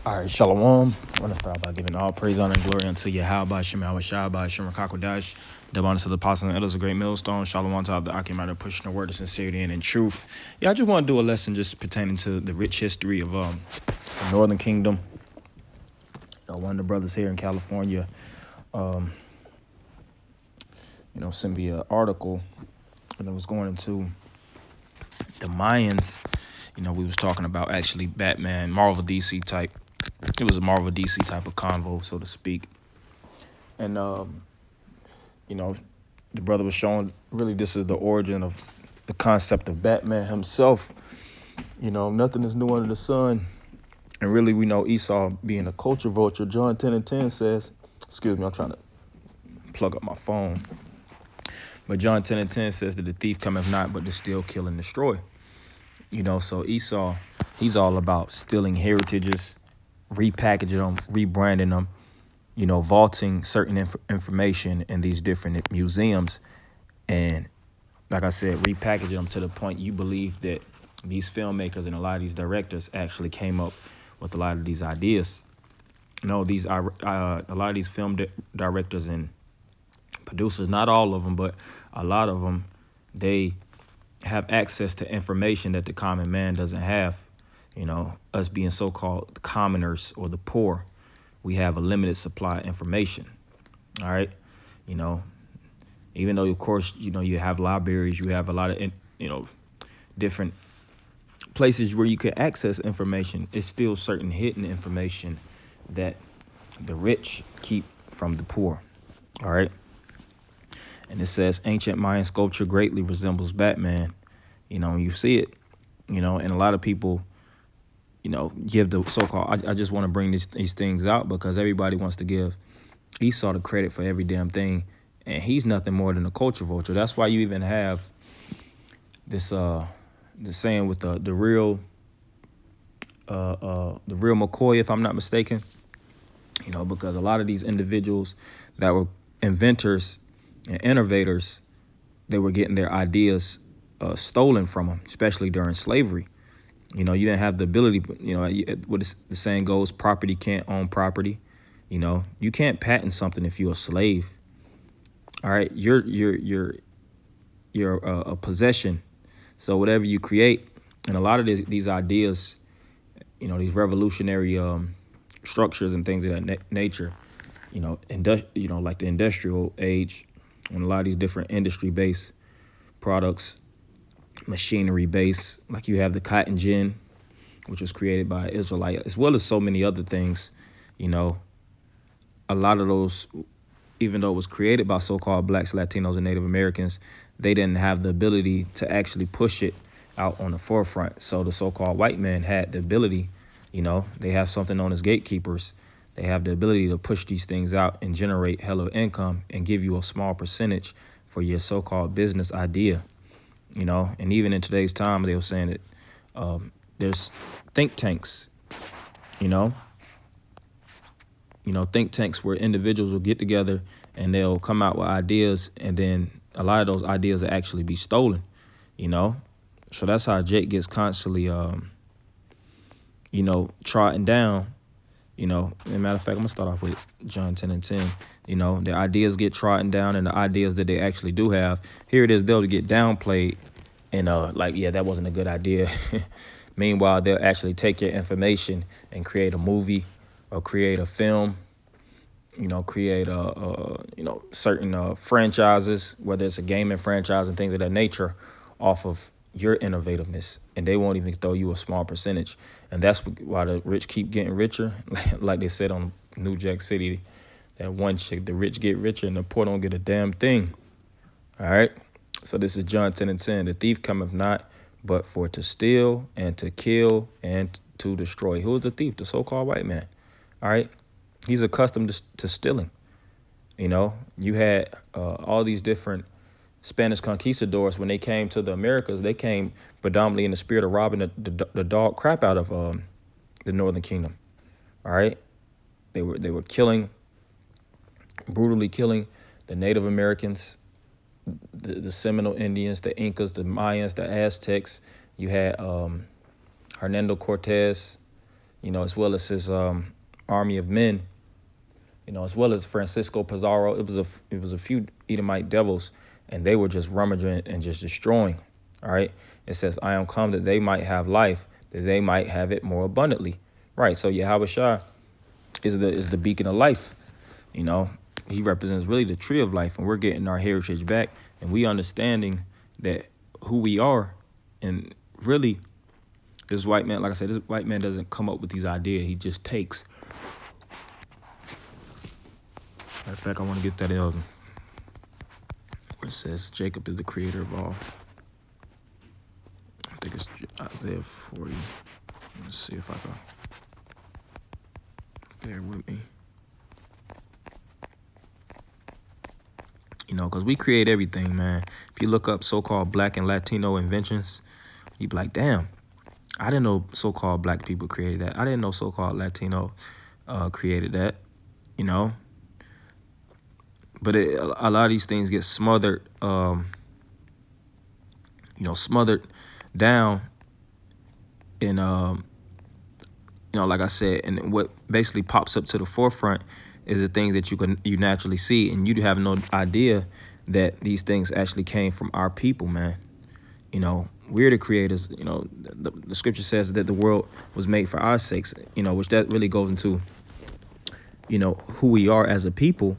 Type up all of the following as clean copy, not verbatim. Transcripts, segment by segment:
All right, Shalom. I want to start by giving all praise, honor, and glory unto Yahweh, Shem, Yahweh, Shabbat, Shem, Rakakwadash, the honor to the apostles and elders, a great millstone. Shalom to all the Akim pushing the word of sincerity and in truth. Yeah, I just want to do a lesson just pertaining to the rich history of the Northern Kingdom. One of the brothers here in California, um, sent me an article, and it was going into the Mayans. We was talking about actually Batman, Marvel DC type. It was a Marvel DC type of convo, so to speak. And you know, the brother was showing really this is the origin of the concept of Batman himself. Nothing is new under the sun. And really, we know Esau being a culture vulture. John 10 and 10 says, excuse me, I'm trying to plug up my phone. But John 10 and 10 says that the thief cometh not but to steal, kill, and destroy. So Esau, he's all about stealing heritages, repackaging them, rebranding them, vaulting certain information in these different museums. And like I said, repackaging them to the point you believe that these filmmakers and a lot of these directors actually came up with a lot of these ideas. These are a lot of these film directors and producers, not all of them, but a lot of them, they have access to information that the common man doesn't have. Us being so-called commoners or the poor, we have a limited supply of information. All right. Even though, of course, you have libraries, you have a lot of, different places where you can access information. It's still certain hidden information that the rich keep from the poor. All right. And it says ancient Mayan sculpture greatly resembles Batman. You see it, and a lot of people, give the so-called, I just want to bring these things out because everybody wants to give Esau the credit for every damn thing. And he's nothing more than a culture vulture. That's why you even have this the saying with the real McCoy, if I'm not mistaken. Because a lot of these individuals that were inventors and innovators, they were getting their ideas stolen from them, especially during slavery. You didn't have the ability, what the saying goes, property can't own property. You can't patent something if you're a slave. All right, you're a possession. So whatever you create, and a lot of these ideas, these revolutionary structures and things of that nature, like the industrial age, and a lot of these different industry-based products, machinery-based, like you have the cotton gin, which was created by Israelite, as well as so many other things. A lot of those, even though it was created by so-called blacks, Latinos, and Native Americans, they didn't have the ability to actually push it out on the forefront. So the so-called white man had the ability, they have something known as gatekeepers. They have the ability to push these things out and generate hella income and give you a small percentage for your so-called business idea. And even in today's time, they were saying that there's think tanks, think tanks where individuals will get together and they'll come out with ideas, and then a lot of those ideas will actually be stolen, So that's how Jake gets constantly, trotting down, As a matter of fact, I'm going to start off with John 10 and 10. The ideas get trodden down, and the ideas that they actually do have, here it is, they'll get downplayed and that wasn't a good idea. Meanwhile, they'll actually take your information and create a movie or create a film, create certain franchises, whether it's a gaming franchise and things of that nature, off of your innovativeness, and they won't even throw you a small percentage. And that's why the rich keep getting richer. Like they said on New Jack City, that one chick, the rich get richer and the poor don't get a damn thing. All right. So this is John 10 and 10. The thief cometh not but for to steal and to kill and to destroy. Who is the thief? The so-called white man. All right. He's accustomed to stealing. You had all these different Spanish conquistadors. When they came to the Americas, they came predominantly in the spirit of robbing the dog crap out of the Northern Kingdom. All right. They were brutally killing the Native Americans, the Seminole Indians, the Incas, the Mayans, the Aztecs. You had Hernando Cortez, as well as his army of men, as well as Francisco Pizarro. It was a few Edomite devils, and they were just rummaging and just destroying. All right. It says, I am come that they might have life, that they might have it more abundantly. Right. So Yahweh Shah is the beacon of life. He represents really the tree of life, and we're getting our heritage back, and we understanding that who we are. And really, this white man, like I said, this white man doesn't come up with these ideas. He just takes. Matter of fact, I want to get that where it says Jacob is the creator of all. I think it's Isaiah 40. Let's see if I can. Bear with me. Because we create everything, man. If you look up so-called Black and Latino inventions, you'd be like, damn, I didn't know so-called Black people created that. I didn't know so-called Latino created that, But a lot of these things get smothered, smothered down in, like I said, and what basically pops up to the forefront is the things that you naturally see, and you have no idea that these things actually came from our people, man. We're the creators. The scripture says that the world was made for our sakes, which that really goes into, who we are as a people.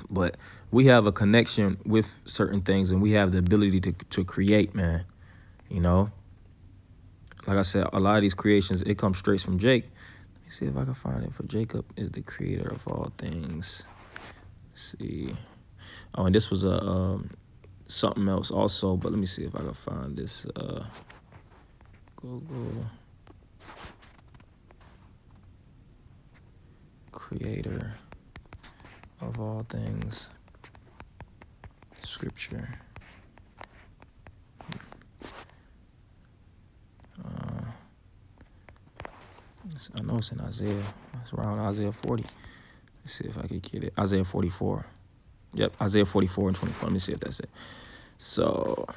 But we have a connection with certain things, and we have the ability to create, man. Like I said, a lot of these creations, it comes straight from Jake. Let me see if I can find it. For Jacob is the creator of all things. Let's see. Oh, and this was a something else also, but let me see if I can find this. Google creator of all things. Scripture. I know it's in Isaiah. It's around Isaiah 40. Let's see if I can get it. Isaiah 44. Yep, Isaiah 44 and 24. Let me see if that's it. So,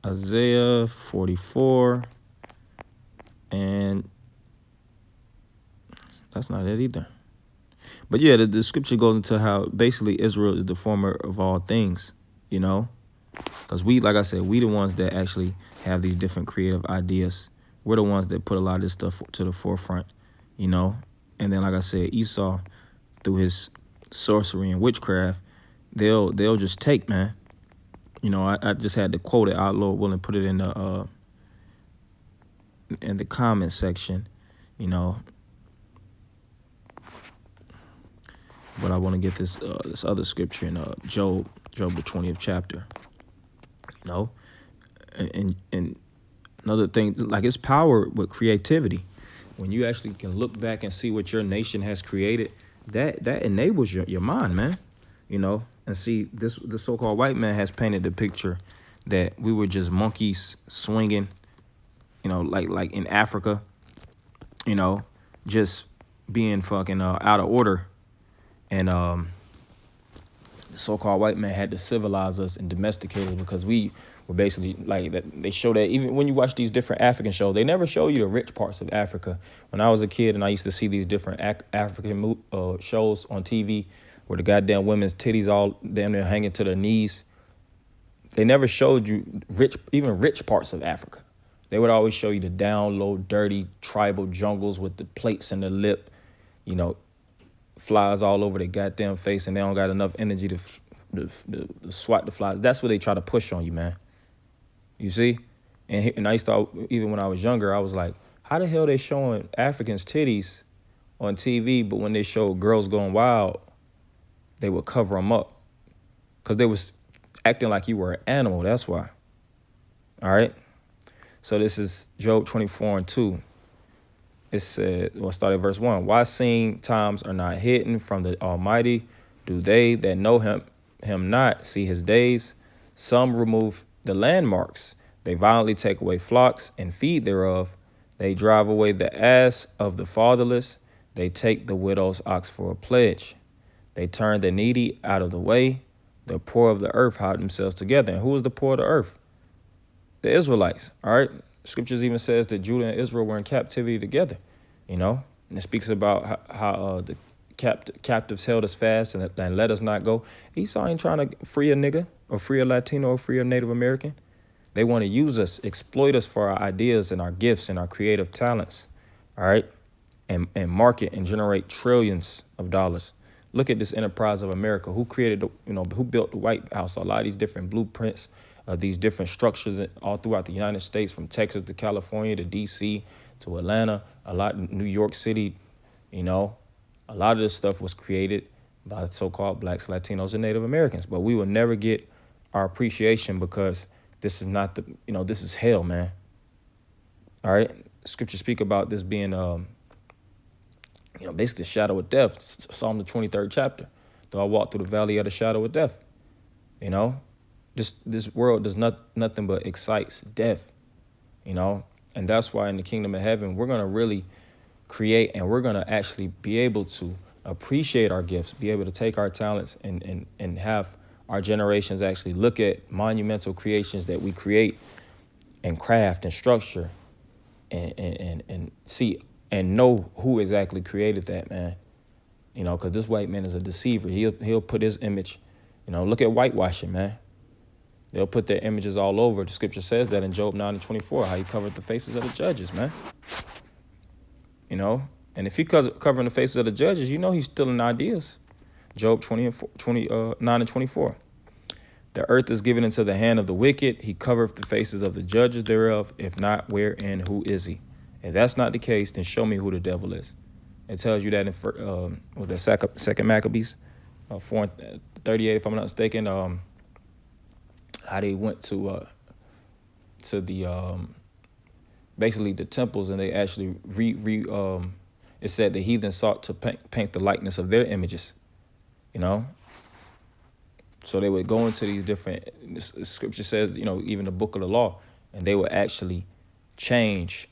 Isaiah 44, and that's not it either. But yeah, the scripture goes into how basically Israel is the former of all things, because we, like I said, we the ones that actually have these different creative ideas. We're the ones that put a lot of this stuff to the forefront, And then, like I said, Esau, through his sorcery and witchcraft, they'll just take, man. I just had to quote it. Our Lord willing, put it in the comment section, But I want to get this other scripture in Job the 20th chapter. And another thing, like, it's power with creativity. When you actually can look back and see what your nation has created, that enables your mind, man. And see, the so-called white man has painted the picture that we were just monkeys swinging, like in Africa, just being fucking out of order. And the so-called white man had to civilize us and domesticate us, because we were basically like that. They show that even when you watch these different African shows, they never show you the rich parts of Africa. When I was a kid and I used to see these different African shows on TV where the goddamn women's titties all damn near hanging to their knees, they never showed you rich parts of Africa. They would always show you the down low, dirty, tribal jungles with the plates in the lip, flies all over their goddamn face, and they don't got enough energy to swat the flies. That's what they try to push on you, man. You see? And I used to, even when I was younger, I was like, how the hell they showing Africans' titties on TV, but when they show girls going wild, they would cover them up? Because they was acting like you were an animal. That's why. All right? So this is Job 24 and 2. It said, start at verse 1. Why seeing times are not hidden from the Almighty? Do they that know him not see his days? Some remove the landmarks. They violently take away flocks and feed thereof. They drive away the ass of the fatherless. They take the widow's ox for a pledge. They turn the needy out of the way. The poor of the earth hide themselves together. And who is the poor of the earth? the Israelites. All right. Scriptures even says that Judah and Israel were in captivity together, you know, and it speaks about how the captives held us fast and let us not go. Esau ain't trying to free a nigga or free a Latino or free a Native American. They want to use us, exploit us for our ideas and our gifts and our creative talents. All right. And market and generate trillions of dollars. Look at this enterprise of America. Who created, who built the White House? A lot of these different blueprints, these different structures all throughout the United States, from Texas to California to D.C. to Atlanta, a lot in New York City. A lot of this stuff was created by so-called blacks, Latinos, and Native Americans. But we will never get our appreciation because this is not this is hell, man. All right. Scriptures speak about this being, basically the shadow of death. Psalm the 23rd chapter. Though I walk through the valley of the shadow of death. This world does nothing but excites death, and that's why in the kingdom of heaven, we're going to really create, and we're going to actually be able to appreciate our gifts, be able to take our talents and have our generations actually look at monumental creations that we create and craft and structure and see and know who exactly created that, man. Because this white man is a deceiver. He'll put his image, look at whitewashing, man. They'll put their images all over. The scripture says that in Job 9:24, how he covered the faces of the judges, man. And if he covering the faces of the judges, he's stealing ideas. Job 9:24. The earth is given into the hand of the wicked. He covereth the faces of the judges thereof. If not, where and who is he? If that's not the case, then show me who the devil is. It tells you that in Second Maccabees 4:38, if I'm not mistaken. How they went to the basically the temples, and they actually it said the heathen sought to paint the likeness of their images, So they would go into these different, scripture says, even the book of the law, and they would actually change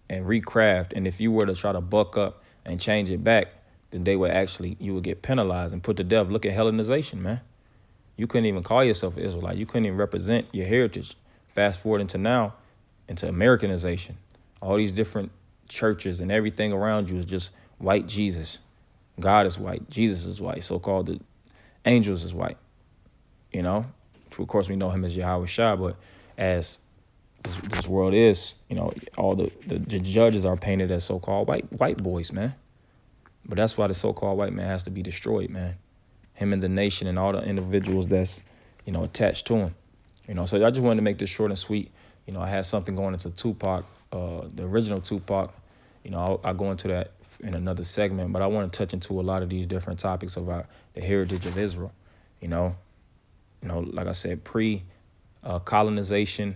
and recraft. And if you were to try to buck up and change it back, then you would get penalized and put to death. Look at Hellenization, man. You couldn't even call yourself an Israelite. You couldn't even represent your heritage. Fast forward into Americanization. All these different churches and everything around you is just white Jesus. God is white. Jesus is white. So-called the angels is white. Of course, we know him as Yahweh Shai, but as this world is, all the judges are painted as so-called white boys, man. But that's why the so-called white man has to be destroyed, man. Him and the nation and all the individuals that's, attached to him. So I just wanted to make this short and sweet. I had something going into Tupac, the original Tupac. I'll go into that in another segment, but I want to touch into a lot of these different topics about the heritage of Israel. Like I said, colonization,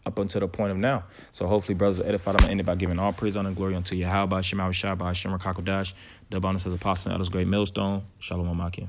up until the point of now. So hopefully, brothers, are edified. I'm going to end it by giving all praise, honor, and glory unto Yahweh, Shema, Shai, Shemar, Kakodash, the abundance of the apostle and others, great millstone. Shalom, Amakim.